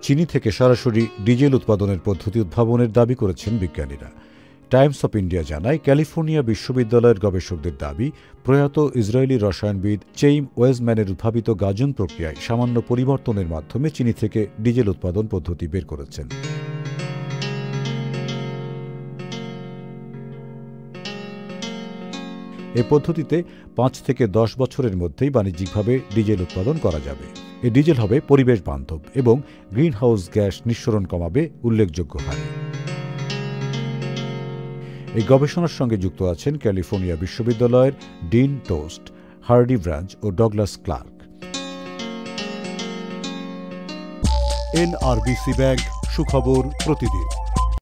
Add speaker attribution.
Speaker 1: চিনি থেকে সরাসরি ডিজেল উৎপাদনের পদ্ধতি উদ্ভাবনের দাবি করেছেন বিজ্ঞানীরা। টাইমস অফ ইন্ডিয়া জানায়, ক্যালিফোর্নিয়া বিশ্ববিদ্যালয়ের গবেষকদের দাবি, প্রয়াত ইসরায়েলি রসায়নবিদ চেইম ওয়েজম্যানের উদ্ভাবিত গাজন প্রক্রিয়ায় সামান্য পরিবর্তনের মাধ্যমে চিনি থেকে ডিজেল উৎপাদন পদ্ধতি বের করেছেন। এই পদ্ধতিতে 5 থেকে 10 বছরের মধ্যেই বাণিজ্যিকভাবে ডিজেল উৎপাদন করা যাবে। এই ডিজেল হবে পরিবেশ বান্ধব এবং গ্রিনহাউস গ্যাস নিঃসরণ কমাবে উল্লেখযোগ্য হারে। এই গবেষণার সঙ্গে যুক্ত আছেন ক্যালিফোর্নিয়া বিশ্ববিদ্যালয়ের ডিন টোস্ট, হার্ডি ব্রাঞ্চ ও ডগলাস ক্লার্ক।
Speaker 2: NRBC ব্যাংক, সুখবর প্রতিদিন।